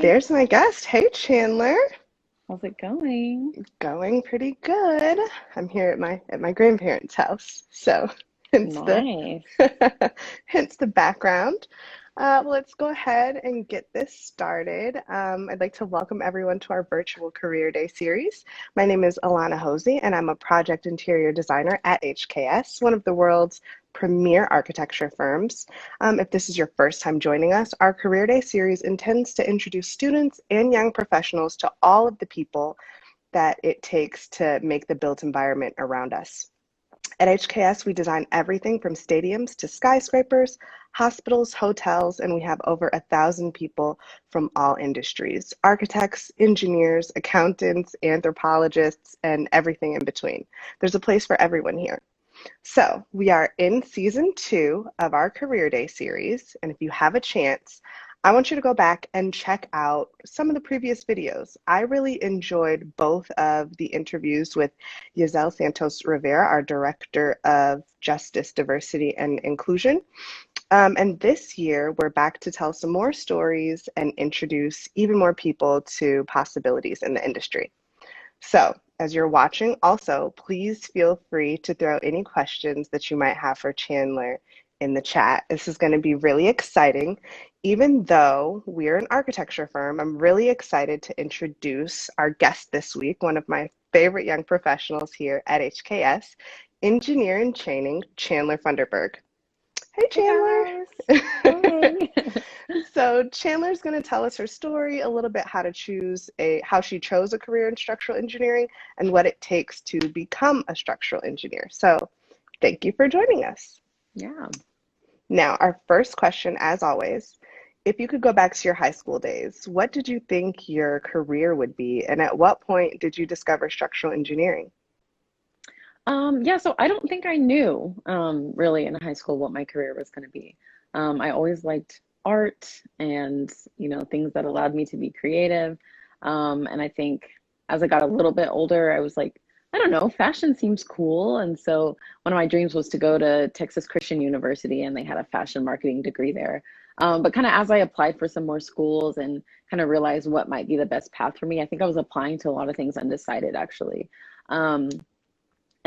there's my guest. Hey, Chandler. How's it going? Going pretty good. I'm here at my grandparents' house, so hence the Nice. hence the background. Well, let's go ahead and get this started. I'd like to welcome everyone to our virtual Career Day series. My name is Alana Hosey, and I'm a project interior designer at HKS, one of the world's premier architecture firms. If this is your first time joining us, our Career Day series intends to introduce students and young professionals to all of the people that it takes to make the built environment around us. At HKS, we design everything from stadiums to skyscrapers, hospitals, hotels, and we have over 1,000 people from all industries: architects, engineers, accountants, anthropologists, and everything in between. There's a place for everyone here. So, we are in season 2 of our Career Day series, and if you have a chance, I want you to go back and check out some of the previous videos. I really enjoyed both of the interviews with Giselle Santos Rivera, our Director of Justice, Diversity, and Inclusion. And this year, we're back to tell some more stories and introduce even more people to possibilities in the industry. So, as you're watching, also, please feel free to throw any questions that you might have for Chandler in the chat. This is going to be really exciting. Even though we're an architecture firm, I'm really excited to introduce our guest this week, one of my favorite young professionals here at HKS, engineer in training, Chandler Funderburg. Hey, Hey Chandler. guys. Hey. So Chandler's going to tell us her story, a little bit how she chose a career in structural engineering and what it takes to become a structural engineer. So thank you for joining us. Yeah. Now, our first question, as always, if you could go back to your high school days, what did you think your career would be, and at what point did you discover structural engineering? Yeah, so I don't think I knew really in high school what my career was going to be. I always liked art and, things that allowed me to be creative. And I think as I got a little bit older, I was like, I don't know, fashion seems cool. And so one of my dreams was to go to Texas Christian University, and they had a fashion marketing degree there. But kind of as I applied for some more schools and kind of realized what might be the best path for me, I think I was applying to a lot of things undecided, actually. Um,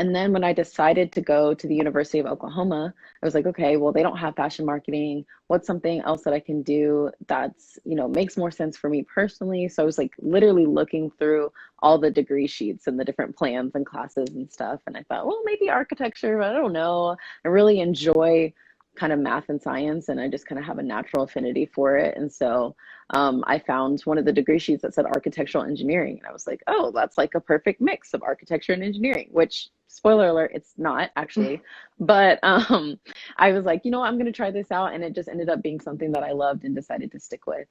and then when I decided to go to the University of Oklahoma, I was like, okay, well, they don't have fashion marketing. What's something else that I can do that's, makes more sense for me personally? So I was like literally looking through all the degree sheets and the different plans and classes and stuff. And I thought, well, maybe architecture, but I don't know. I really enjoy kind of math and science, and I just kind of have a natural affinity for it. And so I found one of the degree sheets that said architectural engineering. And I was like, oh, that's like a perfect mix of architecture and engineering, which, spoiler alert, it's not actually. But I was like, I'm going to try this out. And it just ended up being something that I loved and decided to stick with.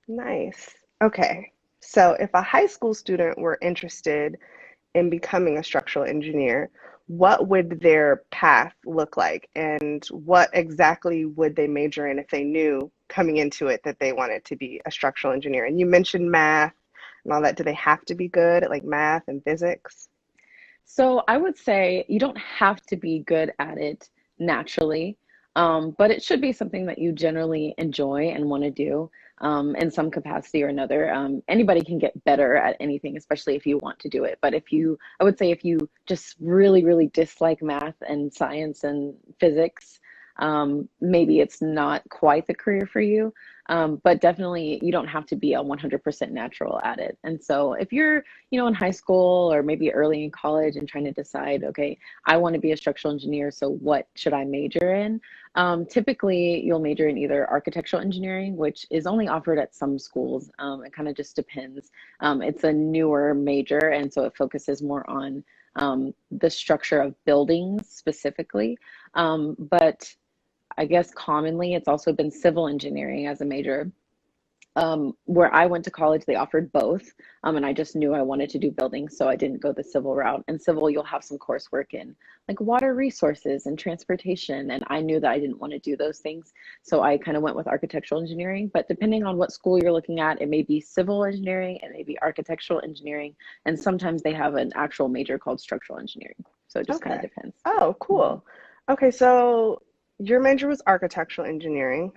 Nice. Okay. So if a high school student were interested in becoming a structural engineer, what would their path look like? And what exactly would they major in if they knew coming into it that they wanted to be a structural engineer? And you mentioned math and all that. Do they have to be good at like math and physics? So I would say you don't have to be good at it naturally, but it should be something that you generally enjoy and want to do in some capacity or another. Anybody can get better at anything, especially if you want to do it. But I would say if you just really, really dislike math and science and physics, maybe it's not quite the career for you. But definitely you don't have to be a 100% natural at it. And so if you're, in high school or maybe early in college and trying to decide, okay, I want to be a structural engineer, so what should I major in? Typically, you'll major in either architectural engineering, which is only offered at some schools. It kind of just depends. It's a newer major, and so it focuses more on the structure of buildings specifically. But I guess commonly it's also been civil engineering as a major. Where I went to college, they offered both, and I just knew I wanted to do buildings, so I didn't go the civil route. And civil, you'll have some coursework in like water resources and transportation, and I knew that I didn't want to do those things, so I kind of went with architectural engineering. But depending on what school you're looking at, it may be civil engineering, it may be architectural engineering, and sometimes they have an actual major called structural engineering. So it just kind of Okay. depends. Oh, Mhm. cool. Okay, so Your major was architectural engineering.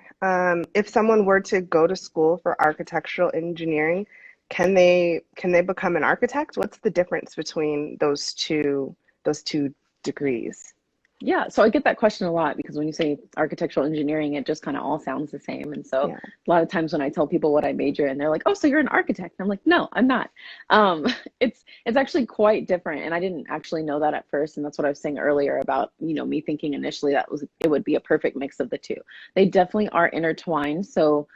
If someone were to go to school for architectural engineering, can they become an architect? What's the difference between those two degrees? Yeah, so I get that question a lot because when you say architectural engineering, it just kind of all sounds the same. And so Yeah. a lot of times when I tell people what I major in, they're like, "Oh, so you're an architect?" And I'm like, "No, I'm not." Um, it's actually quite different, and I didn't actually know that at first. And that's what I was saying earlier about, me thinking initially that it would be a perfect mix of the two. They definitely are intertwined. So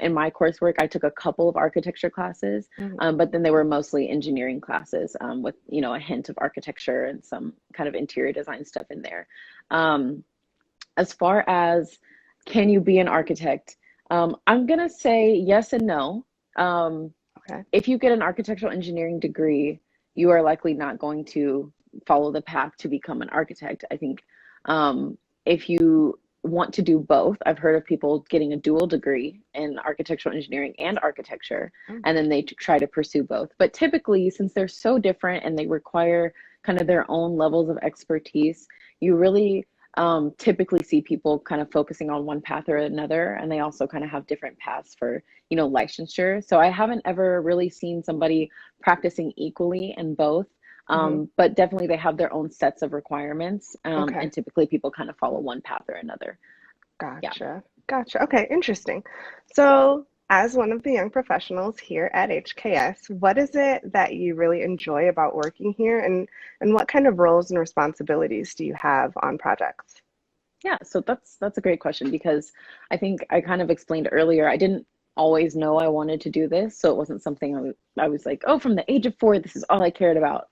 in my coursework, I took a couple of architecture classes, Mhm. but then they were mostly engineering classes with, a hint of architecture and some kind of interior design stuff in there. Um, as far as can you be an architect? I'm gonna say yes and no. Um, Okay. if you get an architectural engineering degree, you are likely not going to follow the path to become an architect. I think if you want to do both, I've heard of people getting a dual degree in architectural engineering and architecture, Oh, and then they try to pursue both. But typically, since they're so different and they require kind of their own levels of expertise, you really typically see people kind of focusing on one path or another, and they also kind of have different paths for licensure. So I haven't ever really seen somebody practicing equally in both. hmm. But definitely they have their own sets of requirements. Okay. And typically people kind of follow one path or another. Yeah. Gotcha. Gotcha. Okay, interesting. So, as one of the young professionals here at HKS, what is it that you really enjoy about working here, and what kind of roles and responsibilities do you have on projects? Yeah, so that's a great question because I think I kind of explained earlier, I didn't always know I wanted to do this, so it wasn't something I was like, oh, from the age of 4, this is all I cared about.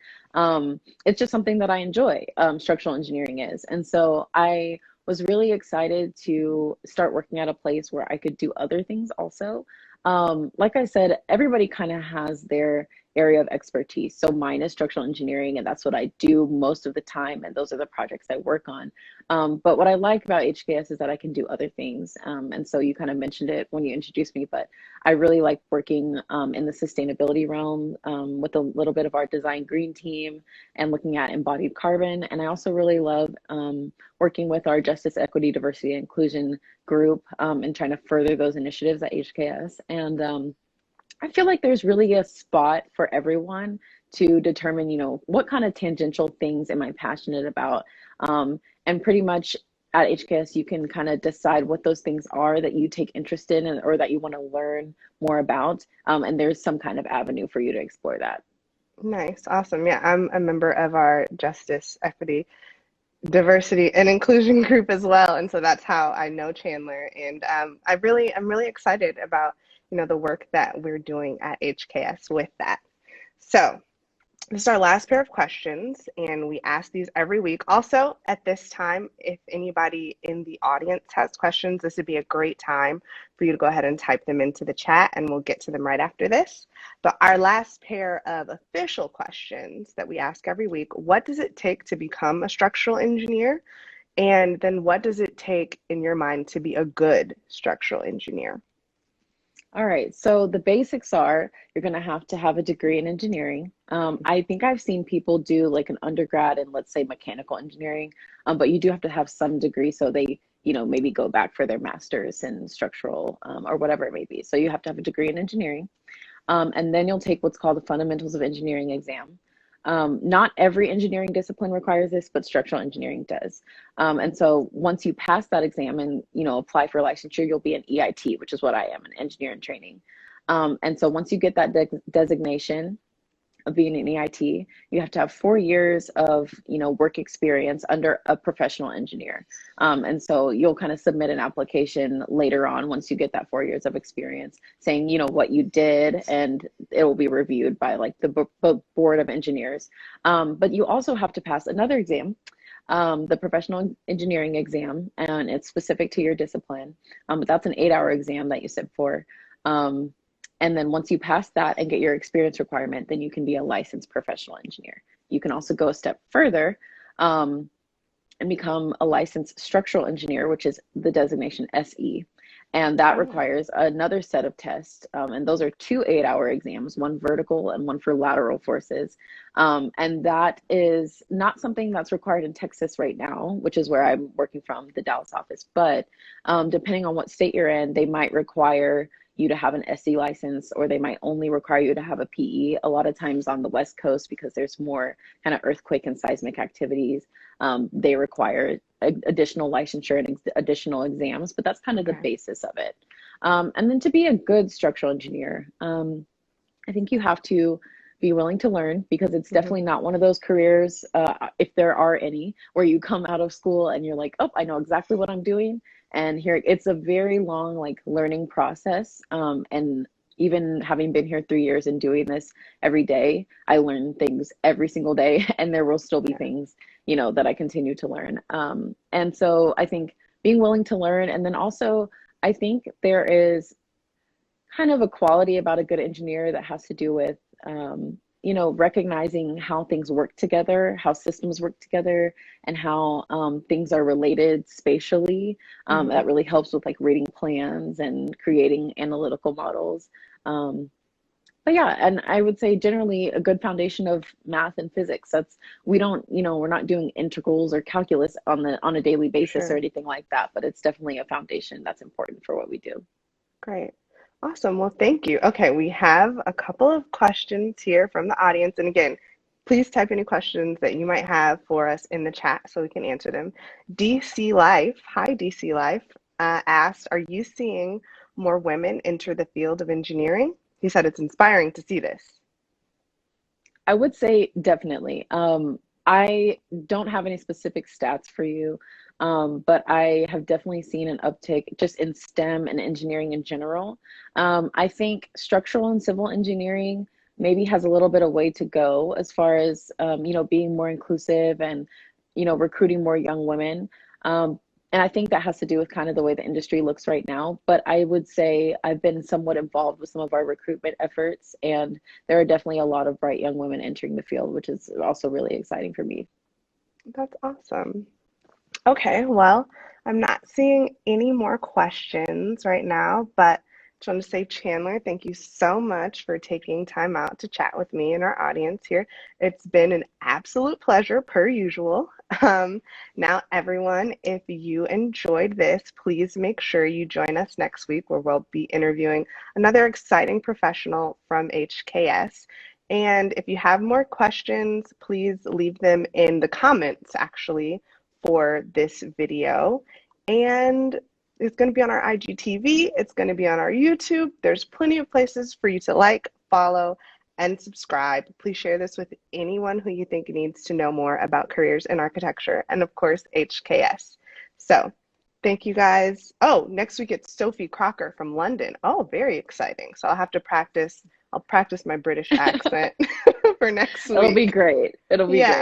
It's just something that I enjoy, structural engineering is. And so I was really excited to start working at a place where I could do other things also. Like I said, everybody kind of has their area of expertise. So mine is structural engineering, and that's what I do most of the time, and those are the projects I work on. But what I like about HKS is that I can do other things. And so you kind of mentioned it when you introduced me, but I really like working in the sustainability realm with a little bit of our design green team and looking at embodied carbon. And I also really love working with our justice, equity, diversity, and inclusion group and trying to further those initiatives at HKS. And I feel like there's really a spot for everyone to determine, what kind of tangential things am I passionate about? And pretty much at HKS, you can kind of decide what those things are that you take interest in or that you want to learn more about. And there's some kind of avenue for you to explore that. Nice, awesome. Yeah, I'm a member of our Justice, Equity, Diversity, and Inclusion group as well, and so that's how I know Chandler. And I'm really excited about the work that we're doing at HKS with that. So, this is our last pair of questions, and we ask these every week. Also, at this time, if anybody in the audience has questions, this would be a great time for you to go ahead and type them into the chat, and we'll get to them right after this. But our last pair of official questions that we ask every week: what does it take to become a structural engineer? And then what does it take in your mind to be a good structural engineer? All right, so the basics are you're going to have a degree in engineering. I think I've seen people do like an undergrad in, let's say, mechanical engineering, but you do have to have some degree so they, maybe go back for their master's in structural or whatever it may be. So you have to have a degree in engineering. And then you'll take what's called the Fundamentals of Engineering exam. Not every engineering discipline requires this, but structural engineering does. And so once you pass that exam and apply for licensure, you'll be an EIT, which is what I am, an engineer in training. And so once you get that designation, of being an EIT, you have to have 4 years of work experience under a professional engineer. And so you'll kind of submit an application later on once you get that 4 years of experience, saying what you did, and it will be reviewed by like the board of engineers. But you also have to pass another exam. The professional engineering exam, and it's specific to your discipline. But that's an 8-hour exam that you sit for. Um, and then once you pass that and get your experience requirement, then you can be a licensed professional engineer. You can also go a step further and become a licensed structural engineer, which is the designation SE. And that Oh, requires another set of tests. And those are two 8-hour exams, one vertical and one for lateral forces. And that is not something that's required in Texas right now, which is where I'm working from, the Dallas office. But depending on what state you're in, they might require you to have an SC license, or they might only require you to have a PE. A lot of times on the West Coast, because there's more kind of earthquake and seismic activities, they require additional licensure and additional exams, but that's kind of the okay. basis of it. And then to be a good structural engineer, I think you have to be willing to learn, because it's Hmm. definitely not one of those careers, if there are any, where you come out of school and you're like, oh, I know exactly what I'm doing. And here, it's a very long, like, learning process. And even having been here 3 years and doing this every day, I learn things every single day, and there will still be Yeah. things, that I continue to learn. And so I think being willing to learn, and then also, I think there is kind of a quality about a good engineer that has to do with, recognizing how things work together, how systems work together, and how things are related spatially. Hmm. That really helps with, like, reading plans and creating analytical models. Um, but yeah, and I would say generally a good foundation of math and physics. That's, we don't, we're not doing integrals or calculus on a daily basis or Sure. anything like that, but it's definitely a foundation that's important for what we do. Great. Awesome. Well, thank you. Okay, we have a couple of questions here from the audience. And again, please type any questions that you might have for us in the chat so we can answer them. DC Life, hi DC Life, asked, are you seeing more women enter the field of engineering? He said it's inspiring to see this. I would say definitely. I don't have any specific stats for you, but I have definitely seen an uptick just in STEM and engineering in general. I think structural and civil engineering maybe has a little bit of way to go as far as, being more inclusive and, recruiting more young women. Um, and I think that has to do with kind of the way the industry looks right now. But I would say I've been somewhat involved with some of our recruitment efforts, and there are definitely a lot of bright young women entering the field, which is also really exciting for me. That's awesome. Okay, well, I'm not seeing any more questions right now, but just want to say, Chandler, thank you so much for taking time out to chat with me and our audience here. It's been an absolute pleasure, per usual. Um, Now, everyone, if you enjoyed this, please make sure you join us next week where we'll be interviewing another exciting professional from HKS. And if you have more questions, please leave them in the comments, actually, for this video. And it's going to be on our IGTV. It's going to be on our YouTube. There's plenty of places for you to like, follow, and subscribe. Please share this with anyone who you think needs to know more about careers in architecture and, of course, HKS. So, thank you guys. Oh, next week it's Sophie Crocker from London. Oh, very exciting. So I'll have to practice. I'll practice my British accent for next It'll be week. great. It'll be Yeah. great.